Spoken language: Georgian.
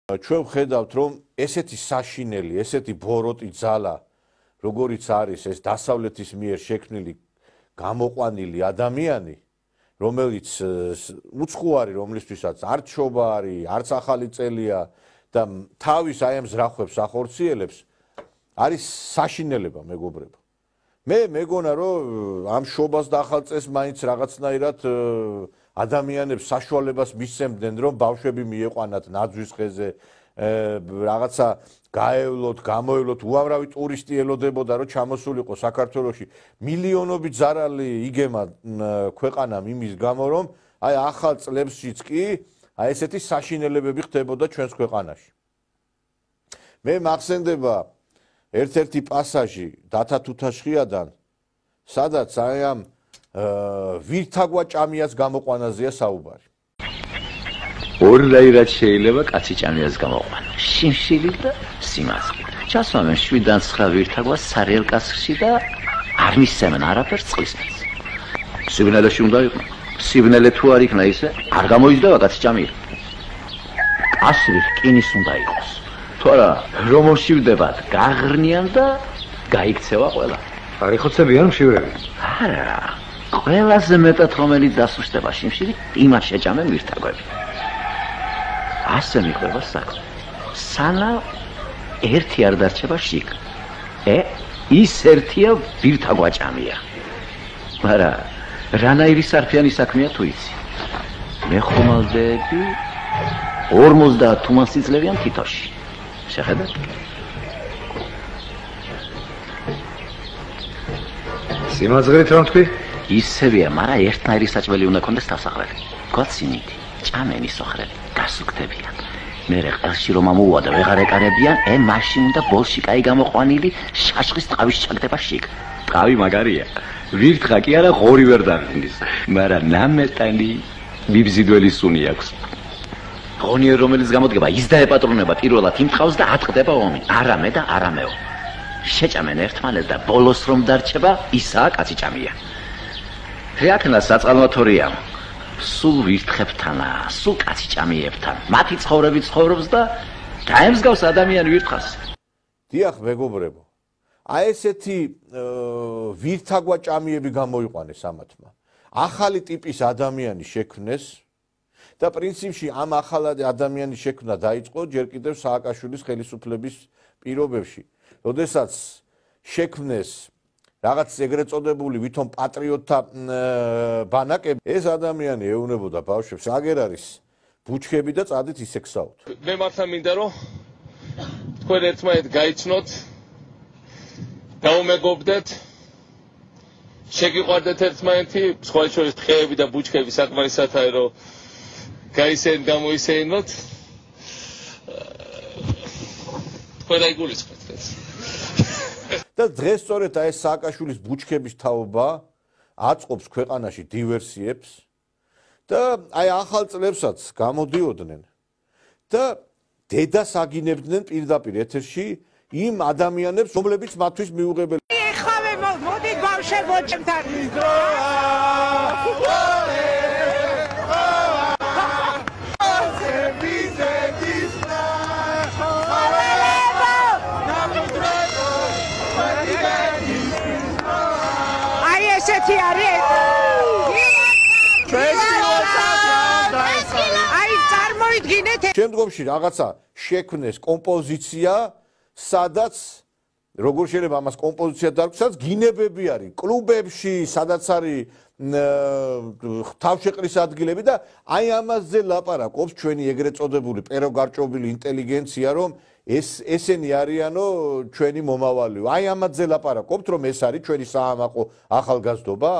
ჩვენ ვხედავთ, რომ ესეთი საშინელი, ესეთი ბოროტი ძალა, როგორიც არის ეს დასავლეთის მიერ შექმნილი გამოყვანილი ადამიანი, რომელიც უცხოარი, რომლისთვისაც არც შობა არის, არც ახალი წელია და თავის აი ამ ზრახვებს ახორციელებს, არის საშინელება, მეგობრებო. მე მეგონა, რომ ამ შობას და ახალ წელს მაინც რაღაცნაირად ადამიანებს საშუალებას მისცემდნენ, რომ ბავშვები მieყვანათ ნაძვის ხეზე, რაღაცა გაევლოთ, გამოევლოთ, უამრავი ტურისტი ელოდებოდა, რომ ჩამოსულიყო საქართველოში. მილიონობით ზარალი იგემა ქვეყანამ იმის გამო, რომ აი ახალ წლებშიც კი აი ესეთი საშინელებები ხდებოდა ჩვენს ქვეყანაში. მე მახსენდება ერთ-ერთი პასაჟი დათა თუთაშხიადან, სადაც აი ამ ვირთაგვა ჭამიას გამოყვანაზეა საუბარი. ორნაირად შეიძლება კაცი ჭამიას გამოყვანა. შიმშილი და სიმასკი. ჩასვამენ 7-დან 9 ვირთაგვას სარიელ კასრში და არ მისცემენ არაფერს წყლისმეც. სიბნელეში უნდა იყო. სიბნელე თუ არ იქნა ისე, არ გამოიძდება კაცი ჭამია. კასრი რკინის უნდა იყოს. თუ არა, რომ მოშივდებათ, გაღრნიან და გაიქცევა ყველა. არ იხოცებიან მშივრები? არა. ყველაზე მეტად რომელიც დასუსტება შიმშილი, იმას შეჭამენ ვირთაგვები. ასე მიყვება საქმე. სანამ ერთი არ დარჩება შიგ. ის ერთია ვირთაგვაჭამია. მაგრამ რანაირი სარფიანი საქმეა თუ იცი? მე ხომალდები 50 თუმანს იძლევიან თითოში. შეხედეთ? სიმაძღრით რომ თქვი? ისევია, მაგრამ ერთნაირი საჭმელი უნდა კონდეს თავსაყრელი. გოცინით, ჭამენი სოხრები, გასუქდებიან. მერე ყელში რომ ამოუვა და ვეღარ ეკარებიან, მაშინ უნდა ბოლში კაი გამოყვანილი შაშხის ტყავის ჩაგდება შიგ. ტყავი მაგარია. ვირთხა კი არა ღორი ვერ დაღინდის, მაგრამ ნამეტანი ბიბზიდველი სუნი აქვს. ღონიერ რომელიც გამოდგება, ის დაეპატრონება პირველად იმ ტყავს და ატყდება ომი. არამე და არამეო. შეჭამენ ერთმანეთს და ბოლოს რომ დარჩება, ისაა კაცი ჭამია. თეაქნა საწყალმოთორია. სულ ვირთხებთანა, სულ კაცი ჭამიებთან. მათი ცხოვრებით ცხოვრობს და დაემსგავს ადამიანი ვირთხას. დიახ, მეგობრებო. აი ესეთი ვირთაგვა ჭამიები გამოიყვანეს ამათმა. ახალი ტიპის ადამიანი შექმნეს და პრინციპში ამ ახალ ადამიანის შექმნა დაიწყო ჯერ კიდევ სააკაშვილის ხელისუფლების პირობებში. როდესაც შექმნეს რაღაც ეგრეთ წოდებული ვითომ პატრიოტთა ბანაკები, ეს ადამიანი ეუბნებოდა ბავშვებს, აგერ არის ბუჩქები და წადით ისექსაოთ. მე მართლა მინდა რომ თქვენ ერთმანეთ გაიცნოთ, გაუმეგობრდეთ, შეგიყვარდეთ ერთმანეთი, სხვა შორის ტყეები და ბუჩქები საკმარისათაა რომ გაისეენ გამოისეინოთ. თქვენ აიგულისხმეთ ეს. და დღეს სწორედ აი ეს სააკაშვილის ბუჩქების თაობა აწყობს ქვეყანაში დივერსიებს და აი ახალ წლებსაც გამოდიოდნენ და დედას აგინებდნენ პირდაპირ ეთერში იმ ადამიანებს, რომლებიც მათთვის მიუღებელი. ეხავე მოდი ბავშვებო ჩემთან ესეთი არის აი წარმოიდგინეთ შემდგომში რაღაცა შექმნეს კომპოზიცია, სადაც როგორ შეიძლება ამას კომპოზიცია დარქვას, გინებები არის კლუბებში, სადაც არის თავშეყრის ადგილები და აი ამაზე ლაპარაკობს ჩვენი ეგრეთ წოდებული პეროგარჭობილი ინტელიგენცია, რომ ესენი არიანო ჩვენი მომავალი. აი ამაზე ლაპარაკობთ, რომ ეს არის ჩვენი საამაყო ახალგაზრდობა?